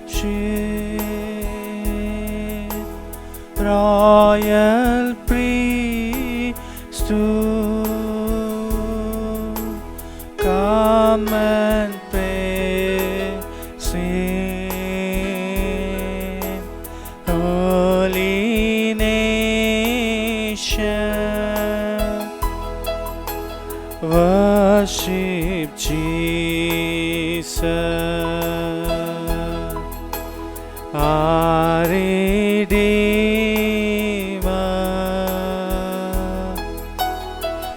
worship, royal priesthood, come and praise Him, holy nation, worship Jesus, our Redeemer.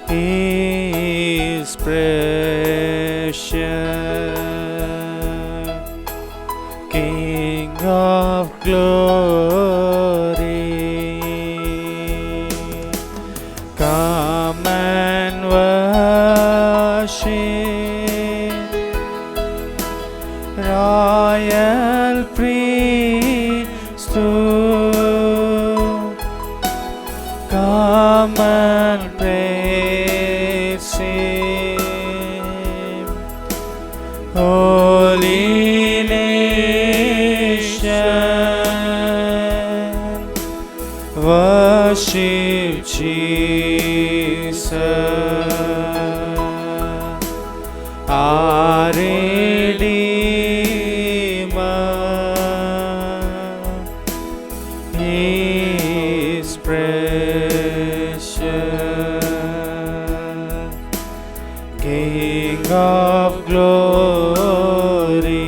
He is precious, King of glory. Come and worship, royal priesthood, come and praise Him, holy nation, worship Jesus, our Redeemer. He is precious, King of glory.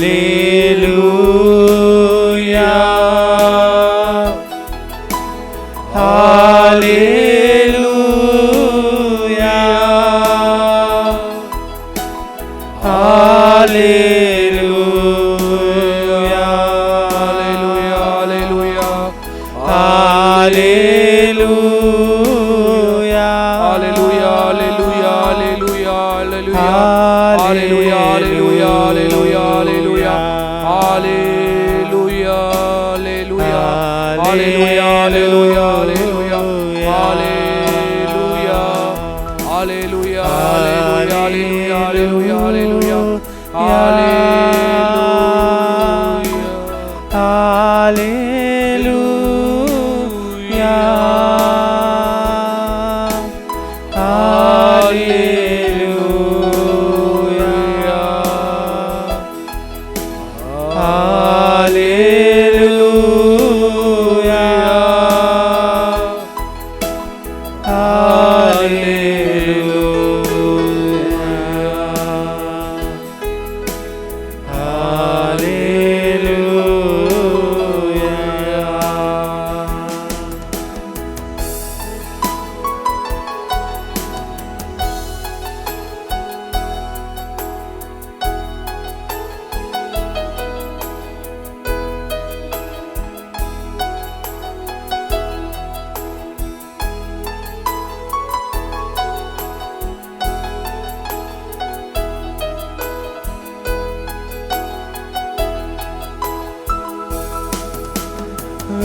Hallelujah, hallelujah, hallelujah, hallelujah, hallelujah,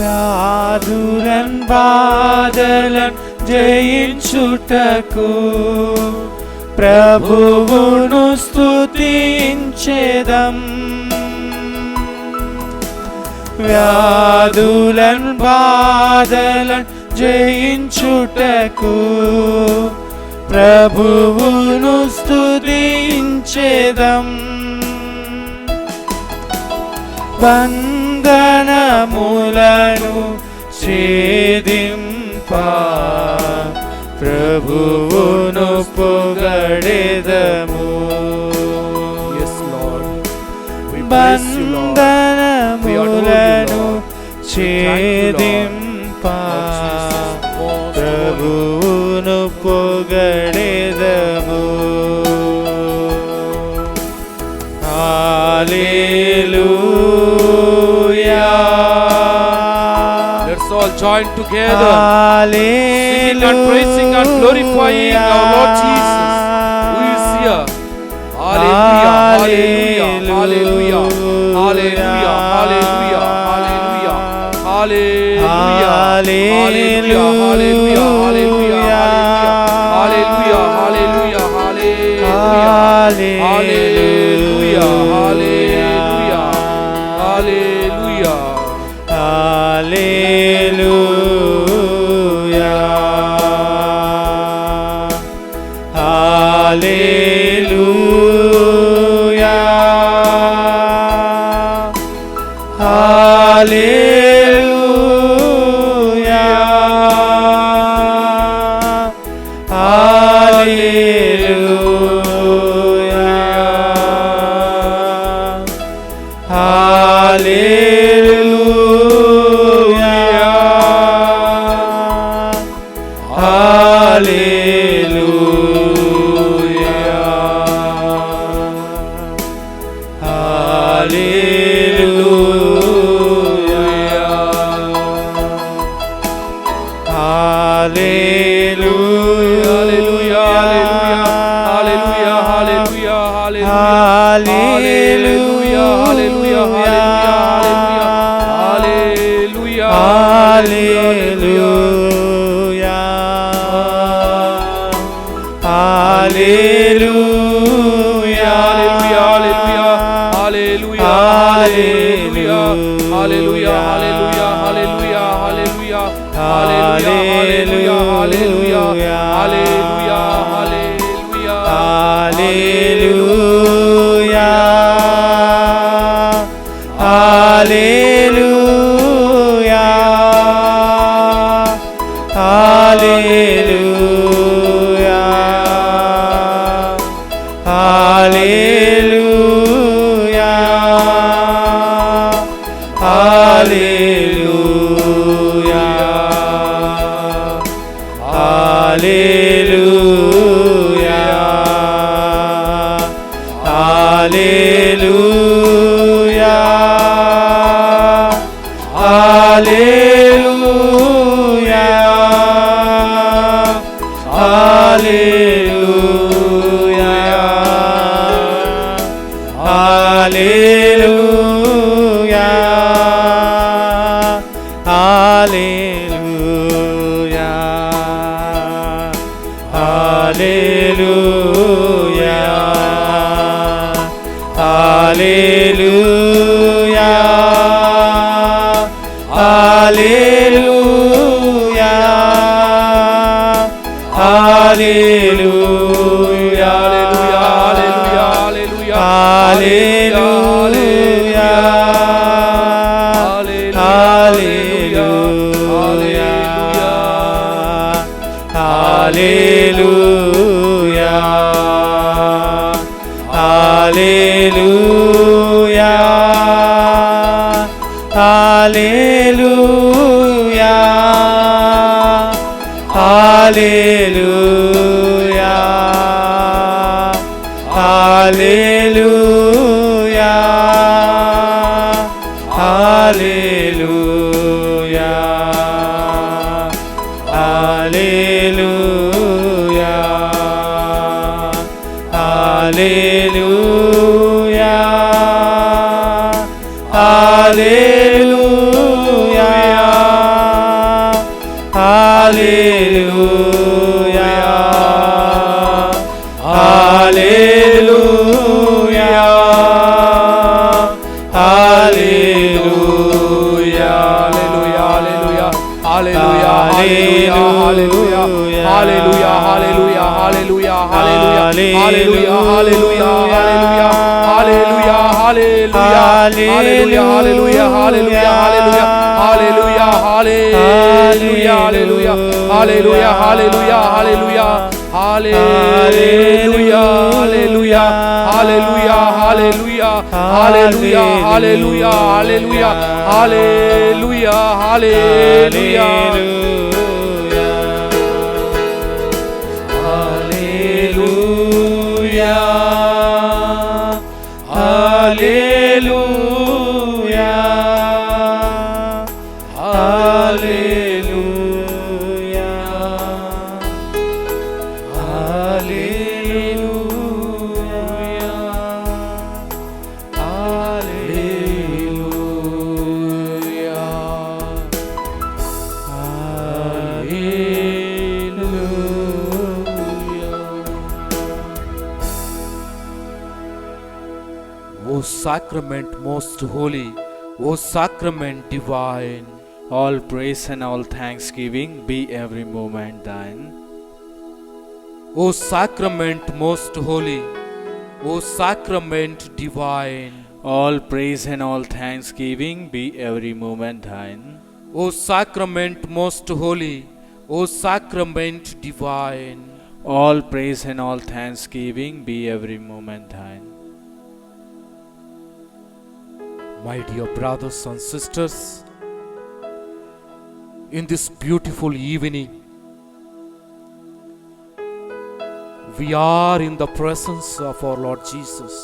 వ్యాధులన్ బాధలన్ జయించుటకు ప్రభువును స్తుతించెదం. వ్యాధులన్ బాధలన్ జయించుటకు ప్రభువును స్తుతించెదం. బంధనములను ఛేదింప ప్రభువును పొగడెదము. బంధనములను ఛేదింప ప్రభువును పొగడెదము. Hallelujah. Let's all join together, singing and praising and glorifying our Lord Jesus, who is here. Hallelujah, hallelujah, hallelujah, hallelujah, hallelujah, hallelujah, hallelujah, hallelujah, hallelujah, hallelujah, hallelujah, hallelujah, hallelujah. Hallelujah. Hallelujah. Hallelujah. O sacrament most holy, O sacrament divine. All praise and all thanksgiving be every moment thine. O sacrament most holy, O sacrament divine. All praise and all thanksgiving be every moment thine. O sacrament most holy, O sacrament divine. All praise and all thanksgiving be every moment thine. My dear brothers and sisters, in this beautiful evening, we are in the presence of our Lord Jesus,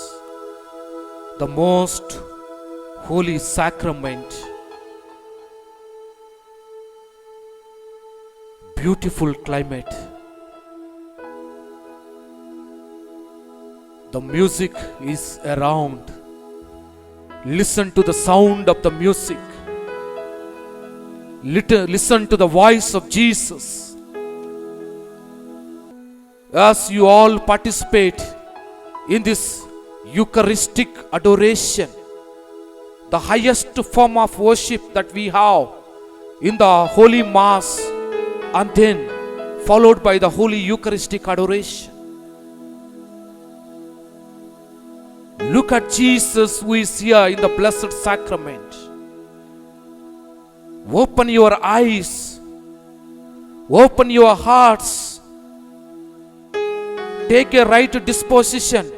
the most holy sacrament. Beautiful climate. The music is around. Listen to the sound of the music. Listen to the voice of Jesus. As you all participate in this Eucharistic adoration, the highest form of worship that we have in the Holy Mass, and then followed by the Holy Eucharistic adoration. Look at Jesus who is here in the Blessed Sacrament. Open your eyes, open your hearts, take a right disposition.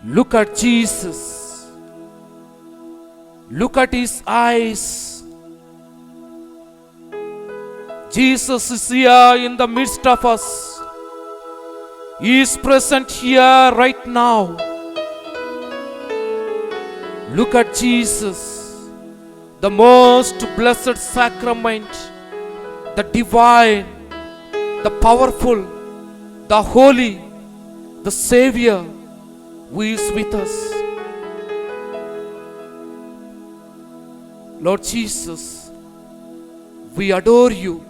Look at Jesus, look at his eyes. Jesus is here in the midst of us. He is present here right now. Look at Jesus, the most blessed sacrament, the divine, the powerful, the holy, the Savior who is with us. Lord Jesus, we adore you.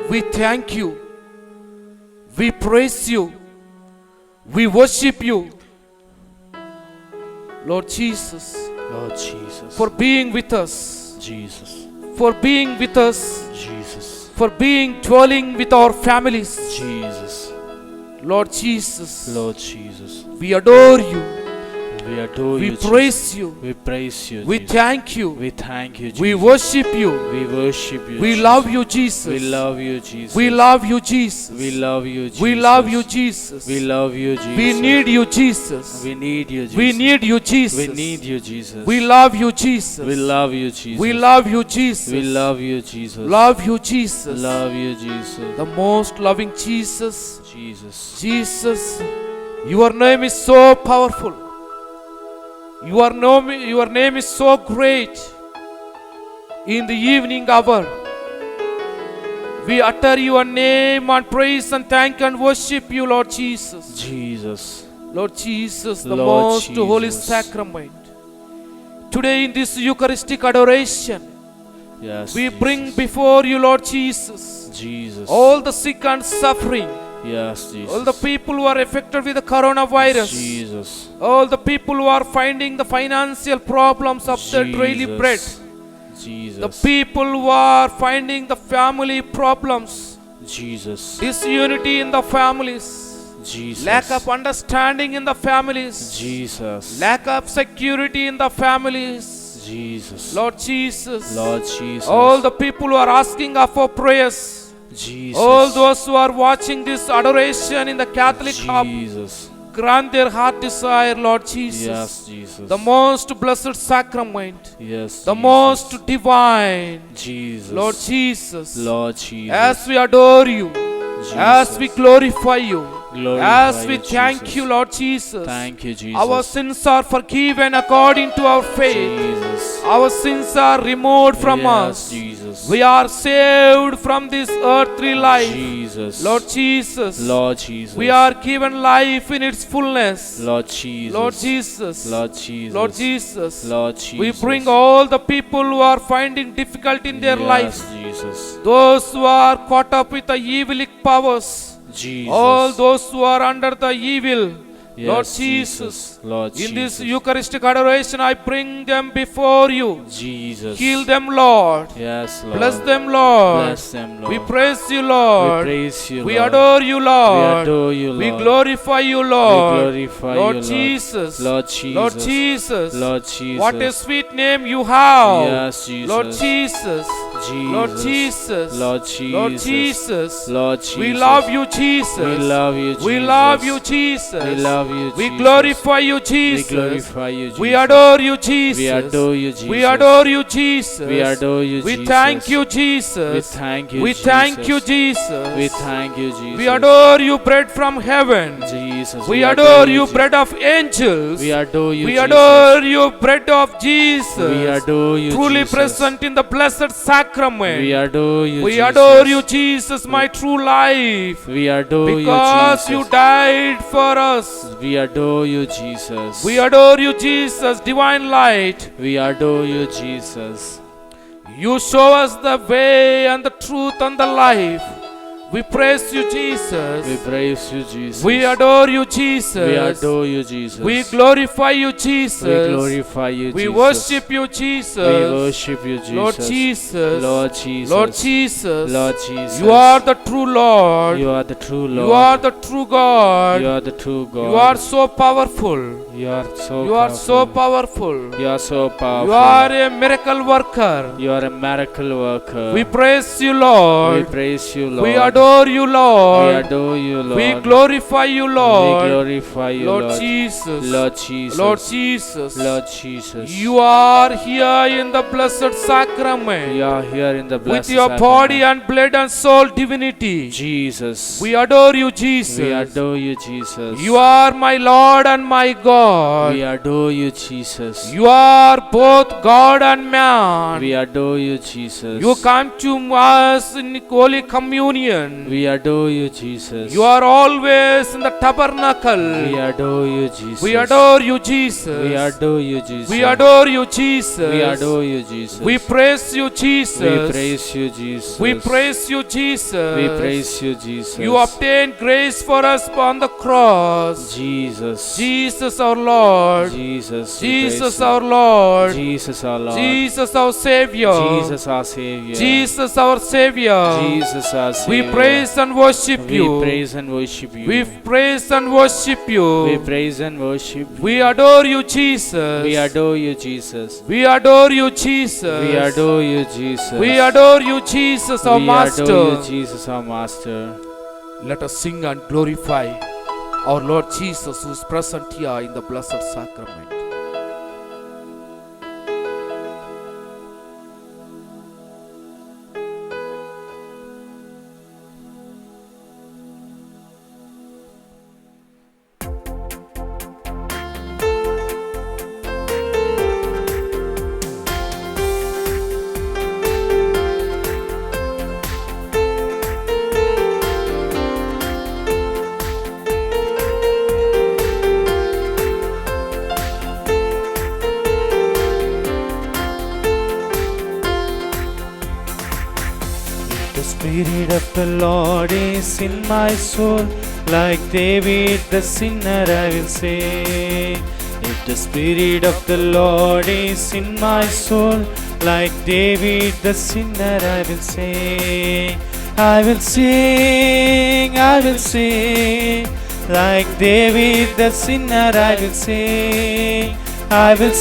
We thank you. We praise you. We worship you. Lord Jesus, Lord Jesus, for being with us. Jesus, For being with us. Jesus, For being dwelling with our families. Jesus, Lord Jesus, Lord Jesus. we adore you. We adore We you. praise Jesus. you. We praise you. We Jesus. thank you. We thank you. Jesus. We worship you. We worship you. We Jesus. love you, Jesus. We love you, Jesus. We love you, Jesus. We love you, Jesus. We love you, Jesus. We love you, Jesus. We need you, Jesus. We need you, Jesus. We need you, Jesus. We need you, Jesus. We love you, Jesus. We love you, Jesus. We love you, Jesus. We love you, Jesus. Love you, Jesus. Love you, Jesus. The most loving Jesus. Jesus. Jesus, your name is so powerful. Your name is so great. In the evening hour, we utter your name and praise and thank and worship you, Lord Jesus. Jesus. Lord Jesus, the Lord most holy Jesus. sacrament. Today in this Eucharistic adoration, Yes. we Jesus. bring before you, Lord Jesus, Jesus. all the sick and suffering, Yes, Jesus. all the people who are affected with the coronavirus, Jesus. all the people who are finding the financial problems of their daily bread, Jesus. the people who are finding the family problems, Jesus. disunity in the families, Jesus. lack of understanding in the families, Jesus. lack of security in the families. Jesus. Lord Jesus, Lord Jesus. all the people who are asking for prayers, Jesus. all those who are watching this adoration in the Catholic hub, Jesus. grant their heart desire, Lord Jesus. Yes, Jesus. The most blessed sacrament, Yes. the Jesus. most divine, Jesus. Lord Jesus. Lord Jesus. As we adore you, as Jesus. we glorify you, Glorify as we you, thank Jesus. you, Lord Jesus, Thank you, Jesus. our sins are forgiven according to our faith. Jesus. Our sins are removed from Yes, us. Jesus. We are saved from this earthly life. Jesus. Lord Jesus, Lord Jesus. we are given life in its fullness. Lord Jesus. Lord Jesus, Lord Jesus. Lord Jesus, Lord Jesus. we bring all the people who are finding difficulty in their Yes, life, Jesus. those who are caught up with the evilic powers, Jesus. all those who are under the evil, Lord Yes, Jesus, Lord in this Jesus. Eucharistic adoration, I bring them before you. Jesus. Heal them, Lord. Yes, Lord. Bless them, Lord. Bless them, Lord. We praise you, We Lord. praise you, We Lord. adore you, We Lord. adore you, Lord. We glorify you, We Lord. glorify Lord you, Lord. Jesus. Lord Jesus. Lord Jesus. Lord Jesus. What a sweet name you have. Yes, Jesus. Lord Jesus. Jesus. Lord Jesus. Lord Jesus. Lord Jesus. Lord Jesus. We love you, Jesus. We love you, Jesus. We love you, Jesus. We love you, We Jesus. glorify you, We Jesus. glorify you, Jesus. We adore you, Jesus. We adore you, Jesus. We adore you, Jesus. We adore you, We Jesus. thank you, We Jesus. thank you, We Jesus. thank you, Jesus. We thank you, Jesus. We adore you, bread from heaven. Jesus. We adore you, Jesus. bread of angels. We adore you, We Jesus. adore you, bread of Jesus. We adore you, Truly Jesus. present in the blessed sacrament. We adore you, We Jesus. adore you, Jesus, my true life. We adore you, Because Jesus. you died for us. We adore you, Jesus. We adore you, Jesus, divine light. We adore you, Jesus. You show us the way and the truth and the life. We praise you, Jesus. We praise you, Jesus. We adore you, Jesus. We adore you, Jesus. We glorify you, Jesus. We glorify you, We Jesus. worship you, Jesus. We worship you, Jesus. Lord Jesus. Lord Jesus. Lord Jesus. Lord Jesus. You are the true Lord. You are the true Lord. You are the true God. You are the true God. You are so powerful. You are so You are so powerful. You are so powerful. You are a miracle worker. You are a miracle worker. We praise you, We Lord. praise you, Lord. We adore you, We Lord. adore you, Lord. We glorify you, We Lord. glorify you, Lord Lord. Jesus. Lord Jesus. Lord Jesus. Lord Jesus. You are here in the blessed sacrament You are here in the blessed with your sacrament. body and blood and soul divinity. Jesus. We adore you, Jesus. We adore you, Jesus. You are my Lord and my God. We adore you, Jesus. You are both God and man. We adore you, Jesus. You come to us in Holy Communion. We adore you, Jesus. You are always in the tabernacle. We adore you, Jesus. We adore you, Jesus. We adore you, Jesus. We adore you, Jesus. We adore you, Jesus. We praise you, Jesus. We praise you, Jesus. We praise you, Jesus. We praise you, Jesus. You obtained grace for us on the cross. Jesus. Jesus our Lord. Jesus. we Jesus praise you. our Lord. Jesus our Lord. Jesus our Savior. Jesus our Savior. Jesus our Savior. Jesus our Savior. We praise and worship We you. praise and worship you. We praise and worship We you. praise and worship you. We adore you, Jesus. We adore you, Jesus. We adore you, Jesus. We adore you, Jesus. We adore you, Jesus, our We Master. adore you, Jesus, our Master. Let us sing and glorify our Lord Jesus, who is present here in the blessed sacrament. The Spirit of the Lord is in my soul, like David the sinner I will say. If the Spirit of the Lord is in my soul, like David the sinner I will say. I will sing, like David the sinner I will sing. I will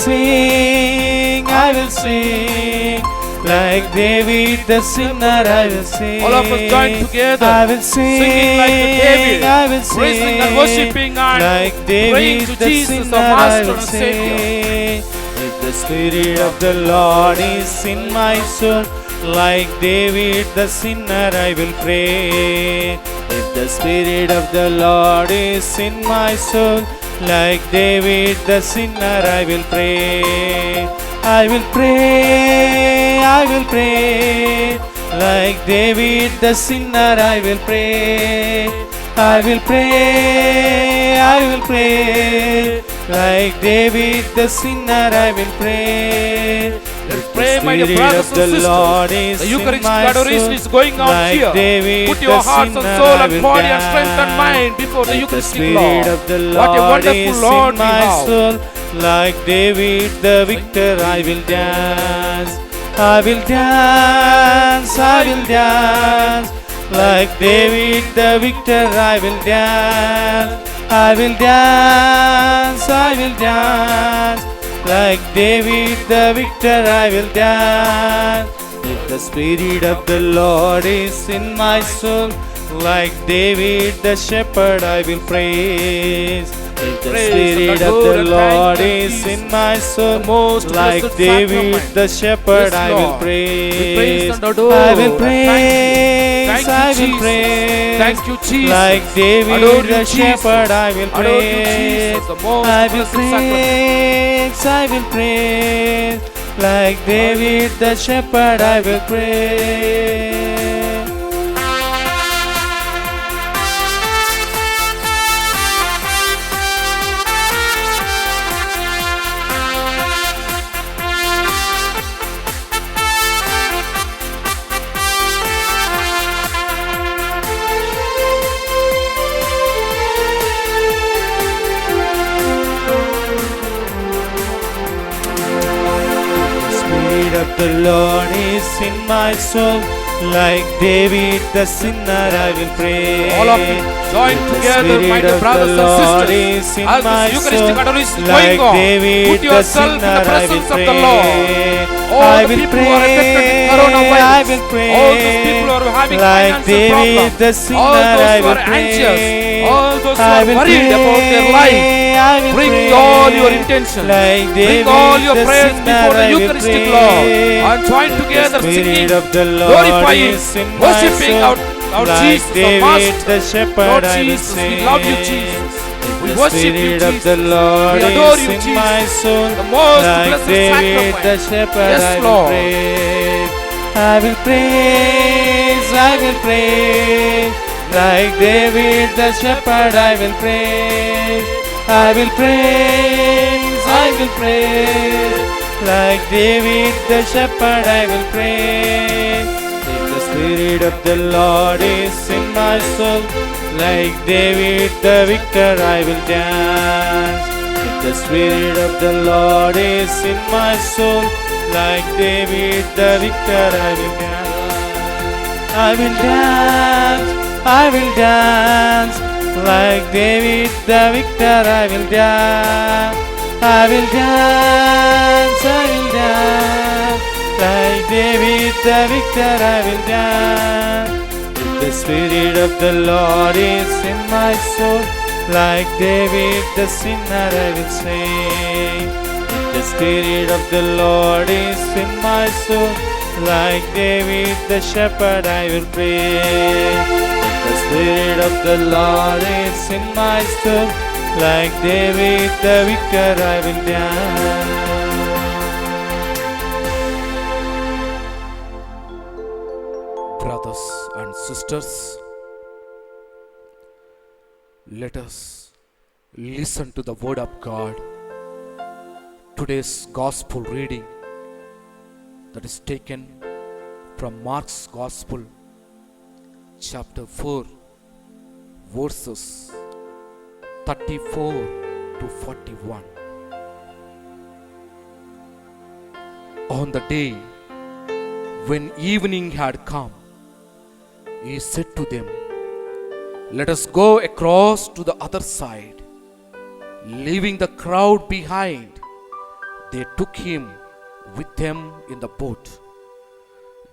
sing, like David the sinner I will sing. All of us join together, I will sing, singing like David, I will sing, praising and worshiping and like David praying to the Jesus, sinner our I Master will and Savior. sing. If the Spirit of the Lord is in my soul, like David the sinner I will pray. If the Spirit of the Lord is in my soul, like David the sinner I will pray. I will pray, like David the sinner I will pray. I will pray, like David the sinner I will pray. If pray, my dear Spirit brothers of and the sisters. Lord is The in Eucharistic my adoration soul. is going on Like here. David Put your the hearts and sinner, soul I and will body and strength and dance. mind before the The Eucharistic Spirit Lord. of the What a Lord wonderful is Lord in we my have. soul. Like David the victor, I will dance. I will dance, I will dance. Like David the victor, I will dance. I will dance, I will dance. Like David the victor, I will dance. If the Spirit of the Lord is in my soul, like David the shepherd, I will praise. If the Praise Spirit the of Lord the and Lord thank is you, in my soul, the most like blessed David sacrament. the shepherd, Yes, I will Lord. praise. We praise and adore I will and thank you. praise. Thank you, I will Jesus. praise. Thank you, Jesus. Like David Adore you, the Jesus. shepherd, I will Adore you, praise. Jesus, the most I will blessed sacrament. praise. I will praise. Like David the shepherd, I will praise. Spirit of the Lord is in my soul, like David the sinner, I will pray. All of you join The together, my Spirit dear of brothers the and Lord sisters. is in As my this Eucharistic soul, adoration is like going on, David put the yourself in the sinner, I will presence of the pray. Lord. All I the will people who are affected with pray. coronavirus, I will pray. all those people who are having Like financial David problems, the all sinner, those I who will are pray. anxious, all those who I are will worried about their pray. life, I will bring pray. all your intentions, Like bring David all your the prayers sinner, before the I will Eucharistic pray. Lord, and join The together singing, Spirit of the Lord glorifying, is in my worshipping soul, our like Jesus, our David Master. the shepherd, Lord I will Jesus, we sing. love you, Jesus. We The worship you, Spirit of Jesus. the Lord We adore is you, in Jesus. my soul, The most like blessed David sacrament. the shepherd, Yes, I will Lord. praise. I will praise, I will praise, like David the shepherd, I will praise. I will praise, I will praise, like David the shepherd, I will praise. If the Spirit of the Lord is in my soul, like David the victor, I will dance. If the Spirit of the Lord is in my soul, like David the victor, I will dance. I will dance, I will dance, like David the victor, I will dance. I will dance, I will dance, like David the victor, I will dance. If the Spirit of the Lord is in my soul, like David the sinner, I will sing. If the Spirit of the Lord is in my soul, like David the shepherd, I will pray. If the Spirit of the Lord is in my soul, like David the victor, I will dance. Brothers and sisters, let us listen to the word of God. Today's gospel reading that is taken from Mark's Gospel, chapter 4, verses 34 to 41. On the day when evening had come, he said to them, "Let us go across to the other side." Leaving the crowd behind, they took him with them in the boat.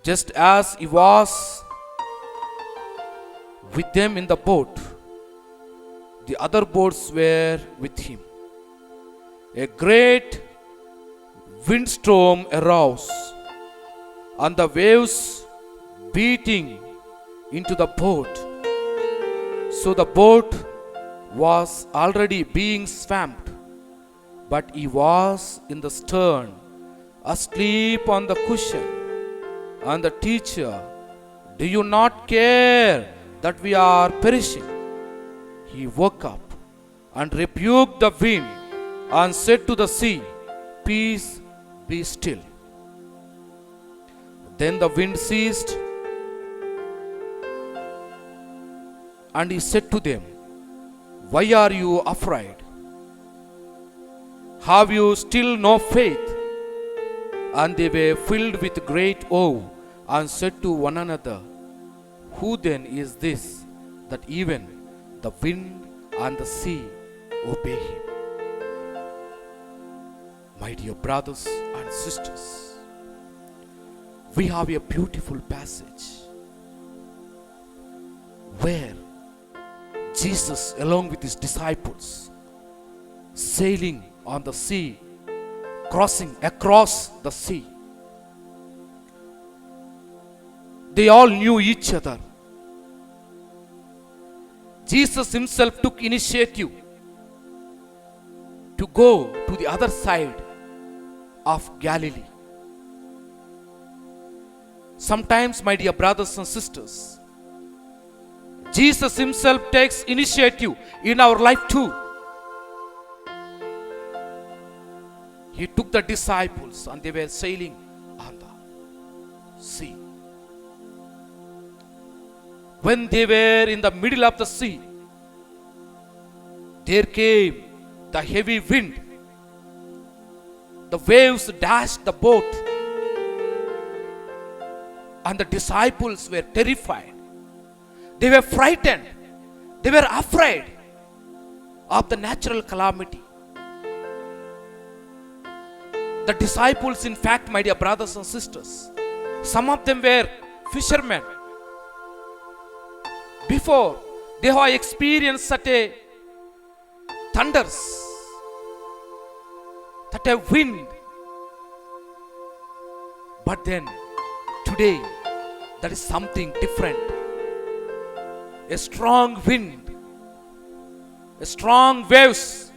Just as he was with them in the boat, the other boats were with him. A great windstorm arose, and the waves beating into the boat. So the boat was already being swamped, but he was in the stern, asleep on the cushion. And the teacher, "Do you not care that we are perishing?" He woke up and rebuked the wind and said to the sea, "Peace, be still." Then the wind ceased, and he said to them, "Why are you afraid? Have you still no faith?" And they were filled with great awe and said to one another, "Who then is this that even the wind and the sea obey him?" My dear brothers and sisters, we have a beautiful passage where Jesus, along with his disciples, sailing on the sea, crossing across the sea. They all knew each other. Jesus himself took initiative to go to the other side of Galilee. Sometimes, my dear brothers and sisters, Jesus himself takes initiative in our life too. He took the disciples and they were sailing on the sea. When they were in the middle of the sea, there came the heavy wind. The waves dashed the boat, and the disciples were terrified. They were frightened. They were afraid of the natural calamity. The disciples, in fact, my dear brothers and sisters, some of them were fishermen. Before, they have experienced such a thunders, such a wind. But then, today, there is something different. A strong wind, a strong waves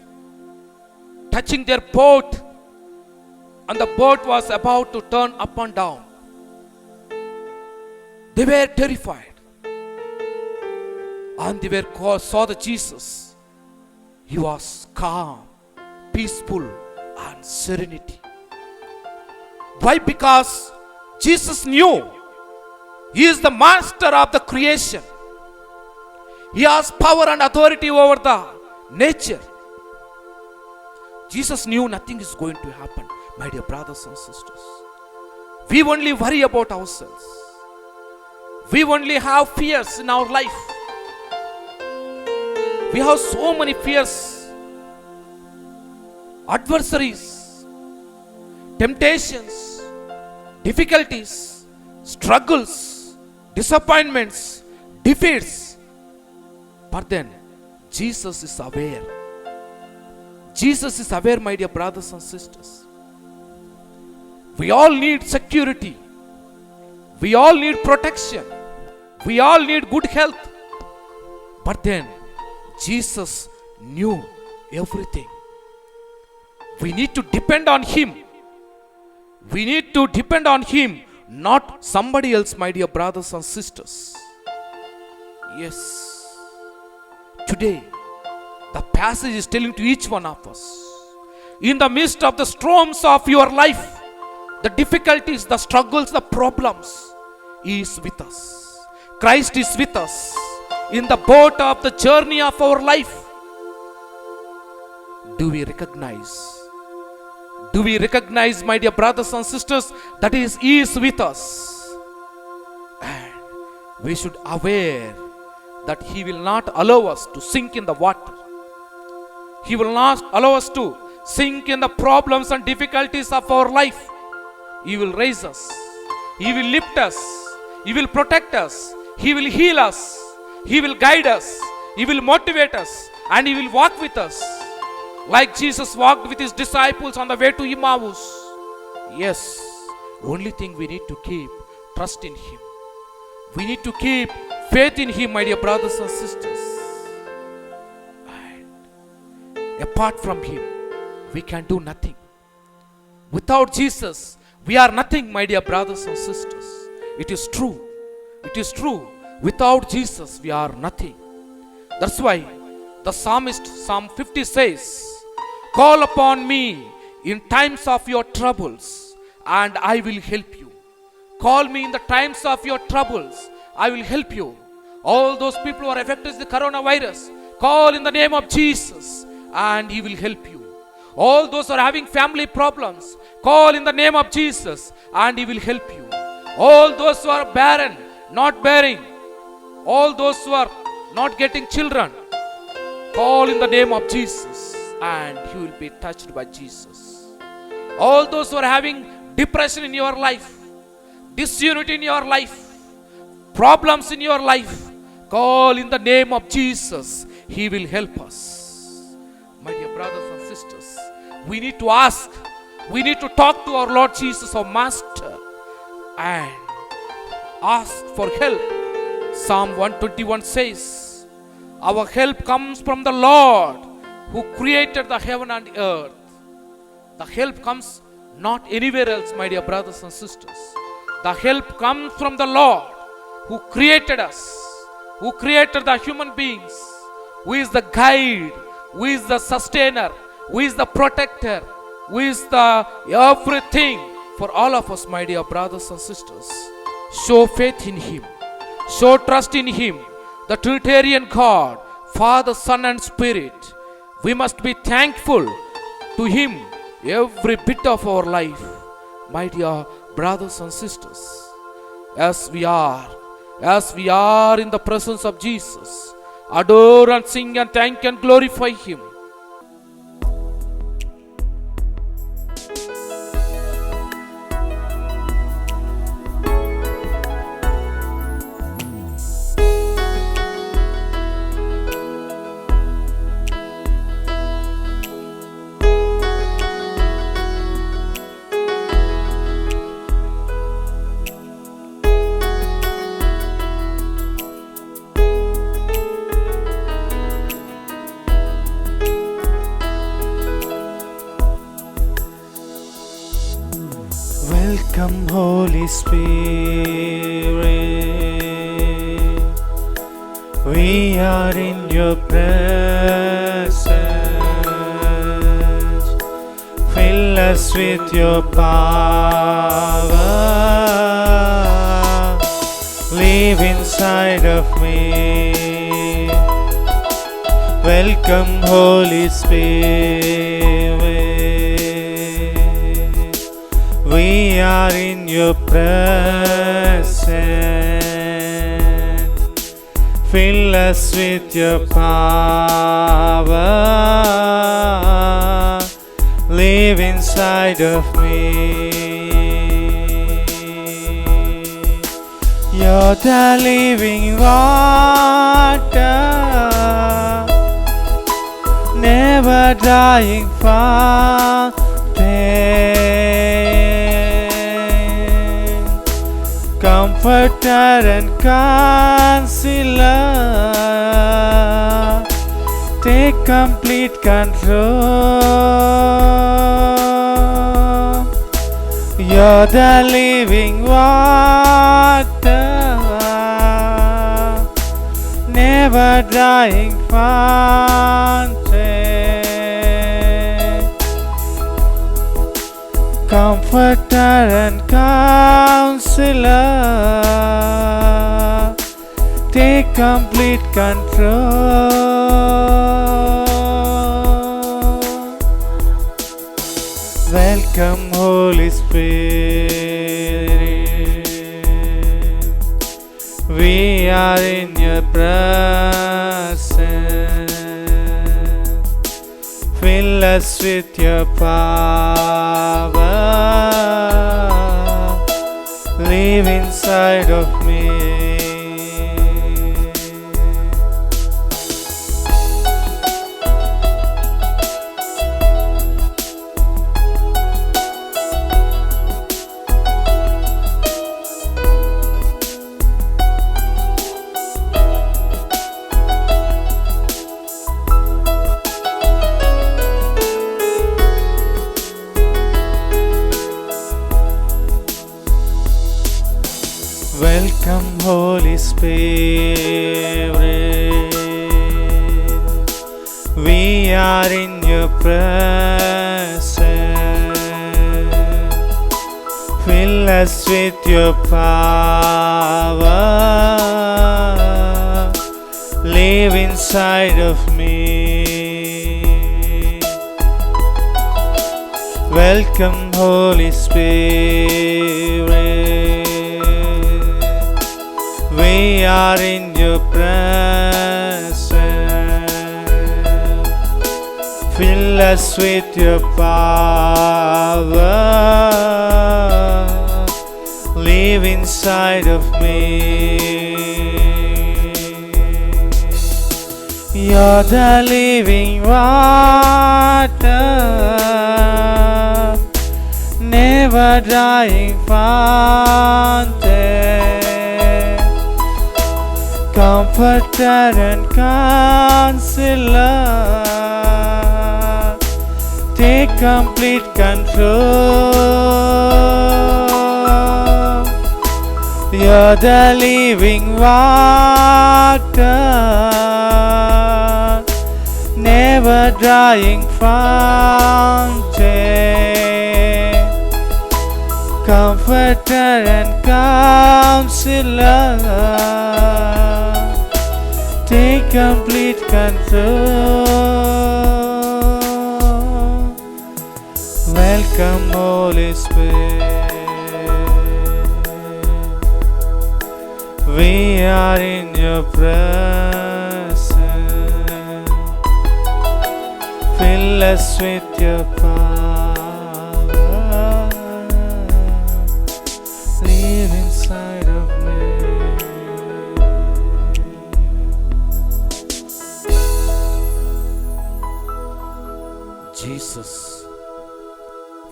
touching their boat, and the boat was about to turn up and down. They were terrified, and they saw the Jesus. He was calm, peaceful, and serenity. Why? Because Jesus knew he is the master of the creation. He has power and authority over the nature. Jesus knew nothing is going to happen, my dear brothers and sisters. We only worry about ourselves. We only have fears in our life. We have so many fears, adversaries, temptations, difficulties, struggles, disappointments, defeats. But then, Jesus is aware. Jesus is aware, my dear brothers and sisters. We all need security. We all need protection. We all need good health. But then, Jesus knew everything. We need to depend on him. We need to depend on him, not somebody else, my dear brothers and sisters. Yes. Today, the passage is telling to each one of us, in the midst of the storms of your life, the difficulties, the struggles, the problems, he is with us. Christ is with us in the boat of the journey of our life. Do we recognize? Do we recognize, my dear brothers and sisters, that he is with us? And we should aware that he will not allow us to sink in the water. He will not allow us to sink in the problems and difficulties of our life. He will raise us. He will lift us. He will protect us. He will heal us. He will guide us. He will motivate us. And he will walk with us. Like Jesus walked with his disciples on the way to Emmaus. Yes, only thing we need to keep trust in him. We need to keep faith in him, my dear brothers and sisters. And apart from him, we can do nothing. Without Jesus, we are nothing, my dear brothers and sisters. It is true. It is true. Without Jesus, we are nothing. That's why the psalmist, Psalm 50 says, "Call upon me in times of your troubles, and I will help you. Call me in the times of your troubles. I will help you. All those people who are affected with the coronavirus, call in the name of Jesus and He will help you. All those who are having family problems, call in the name of Jesus and He will help you. All those who are barren, not bearing, all those who are not getting children, call in the name of Jesus and you will be touched by Jesus. All those who are having depression in your life, disunity in your life, problems in your life, call in the name of Jesus. He will help us. My dear brothers and sisters, we need to ask, we need to talk to our Lord Jesus, our Master, and ask for help. Psalm 121 says, our help comes from the Lord who created the heaven and earth. The help comes not anywhere else, my dear brothers and sisters. The help comes from the Lord who created us, who created the human beings, who is the guide, who is the sustainer, who is the protector, who is the everything for all of us, my dear brothers and sisters. Show faith in Him. Show trust in Him, the Trinitarian God, Father, Son and Spirit. We must be thankful to Him every bit of our life, my dear brothers and sisters. As we are in the presence of Jesus, adore and sing and thank and glorify Him. Welcome, Holy Spirit. We are in your presence. Fill us with your power. Live inside of me. Welcome, Holy Spirit. We are in your presence. Fill us with your power. Live inside of me. You're the living water, never dying fountain. Comforter and counselor, take complete control. You're the living water, never dying fountain. Comforter and counselor, take complete control. Welcome, Holy Spirit. We are in your presence. Fill us with your power. Live inside of me. Welcome, Holy Spirit. We are in your presence. Fill us with your power. Live inside of me. Welcome, Holy Spirit. We are in your presence. Fill us with your power. Live inside of me. You're the living water, never dying fountain, comforter and counselor. Take complete control. You're the living water, never drying fountain, comforter and counselor. Take complete control. Welcome, Holy Spirit. We are in your presence. Fill us with your power. Live inside of me. Jesus,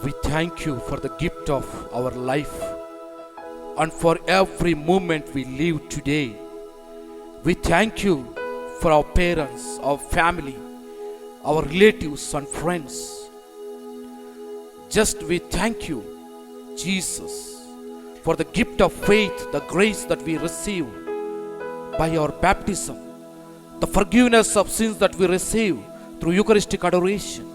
we thank you for the gift of our life and for every moment we live today. We thank you for our parents, our family, our relatives and friends. Just we thank you, Jesus, for the gift of faith, the grace that we receive by our baptism, the forgiveness of sins that we receive through Eucharistic adoration,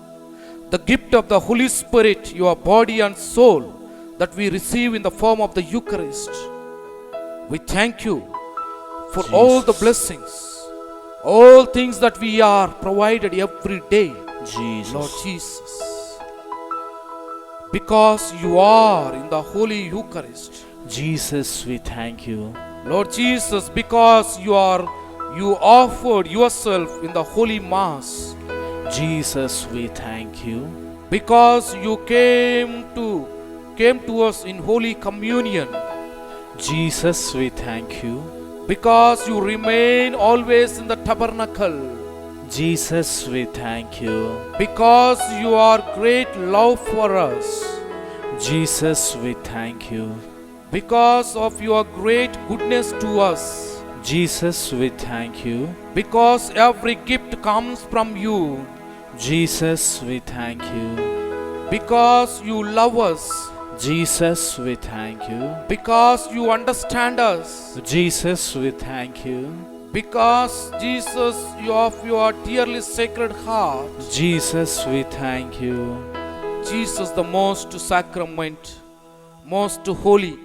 the gift of the Holy Spirit, your body and soul, that we receive in the form of the Eucharist. We thank you for all the blessings, all things that we are provided every day, Jesus. Lord Jesus. Because you are in the Holy Eucharist, Jesus, we thank you. Lord Jesus, because you offered yourself in the Holy Mass, Jesus, we thank you. because you came to us in Holy Communion, Jesus, we thank you. because you remain always in the tabernacle, Jesus, we thank you. because you are great love for us, Jesus, we thank you. because of your great goodness to us, Jesus, we thank you. because every gift comes from you, Jesus, we thank you. because you love us, Jesus, we thank you. because you understand us, Jesus, we thank you. because Jesus, you of your dearly sacred heart, Jesus, we thank you. Jesus, the most sacrament, most holy.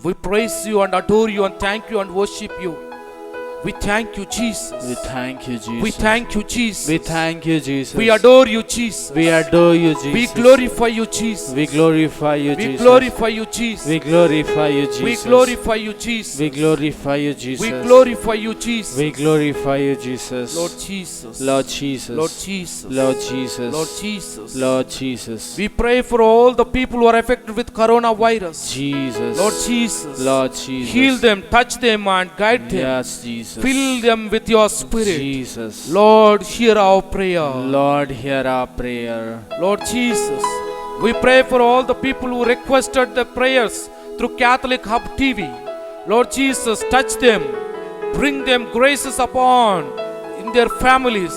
We praise you and adore you and thank you and worship you. We thank you, Jesus. We thank you, Jesus. We thank you, Jesus. We thank you, Jesus. We adore you, Jesus. We adore you, Jesus. We glorify you, Jesus. We glorify you, We Jesus. glorify you, Jesus. We glorify you, Jesus. We glorify you, Jesus. We glorify you, Jesus. We glorify you, Jesus. We glorify you, Jesus. Lord Jesus. Lord Jesus. Lord Jesus. Lord Jesus. Lord Jesus. Lord Jesus. We pray for all the people who are affected with coronavirus. Jesus. Lord Jesus. Lord Jesus. Heal them, touch them and guide them. Yes, Jesus. Fill them with your spirit. Jesus. Lord, hear our prayer. Lord, hear our prayer. Lord Jesus, we pray for all the people who requested the prayers through Catholic Hub TV. Lord Jesus, touch them. Bring them graces upon in their families,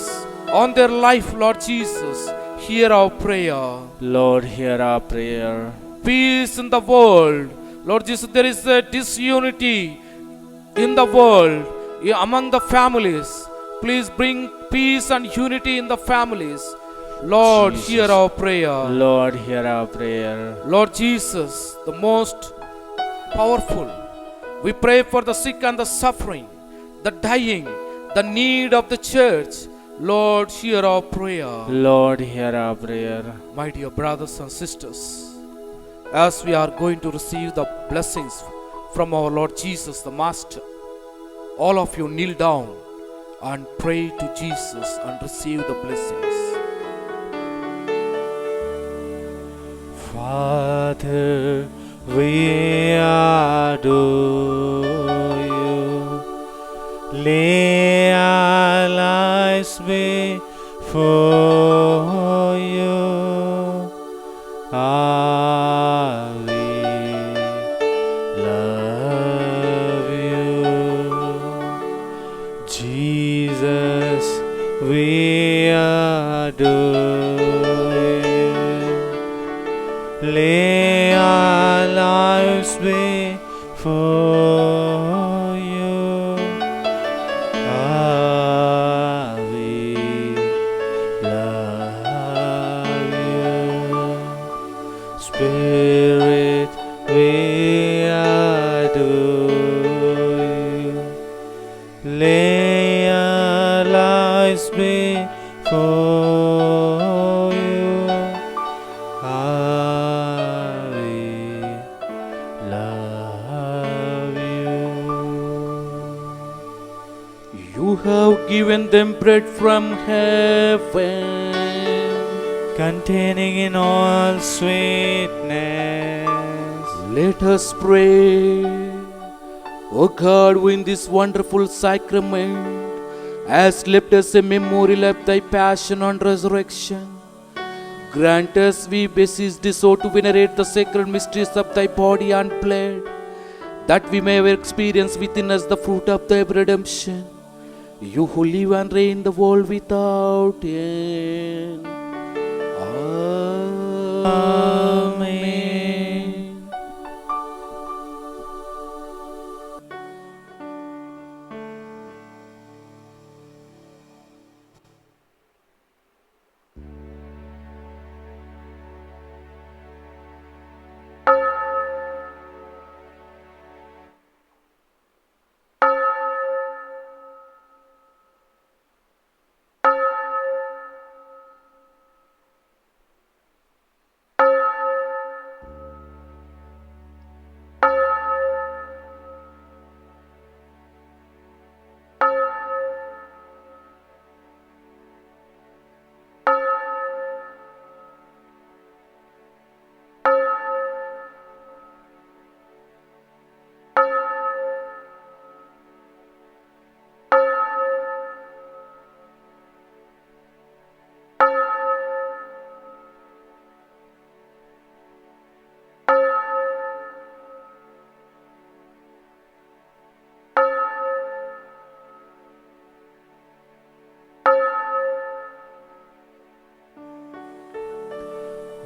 on their life, Lord Jesus. Hear our prayer. Lord, hear our prayer. Peace in the world. Lord Jesus, there is a disunity in the world, among the families. Please bring peace and unity in the families. Lord, Jesus. hear our prayer. Lord, hear our prayer. Lord Jesus, the most powerful. We pray for the sick and the suffering, the dying, the need of the church. Lord, hear our prayer. Lord, hear our prayer. My dear brothers and sisters, as we are going to receive the blessings from our Lord Jesus the Master, all of you kneel down and pray to Jesus and receive the blessings. Father, we adore you. Lay our lives before you. Ah, we love you. Jesus, we adore you. Lay our lives before you. Ah, we love you. Spirit, we adore you. Lay our lives before you. Ah, we love you. You have given them bread from heaven, Containing in all sweetness. let us pray. O God, who in this wonderful sacrament has left us a memorial of thy passion and resurrection, grant us, we beseech thee, so to venerate the sacred mysteries of thy body and blood, that we may ever experience within us the fruit of thy redemption. You who live and reign the world without end. Amen.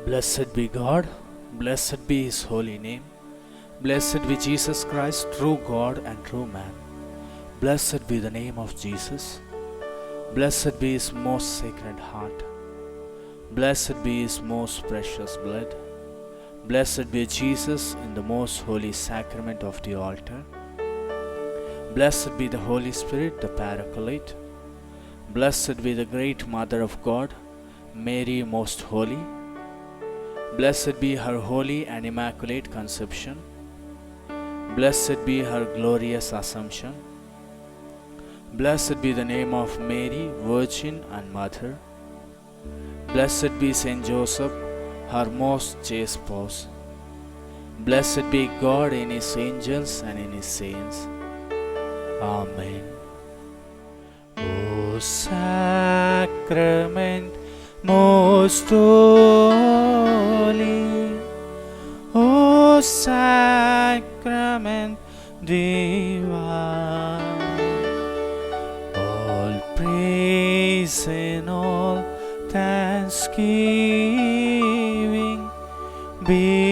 Blessed be God, blessed be His holy name. Blessed be Jesus Christ, true God and true man. Blessed be the name of Jesus. Blessed be His most sacred heart. Blessed be His most precious blood. Blessed be Jesus in the most holy sacrament of the altar. Blessed be the Holy Spirit, the Paraclete. Blessed be the great Mother of God, Mary most holy. Blessed be her holy and immaculate conception. Blessed be her glorious assumption. Blessed be the name of Mary, Virgin and Mother. Blessed be Saint Joseph, her most chaste spouse. Blessed be God in His angels and in His saints. Amen. O sacrament most holy, O sacrament divine, all praise and all thanksgiving be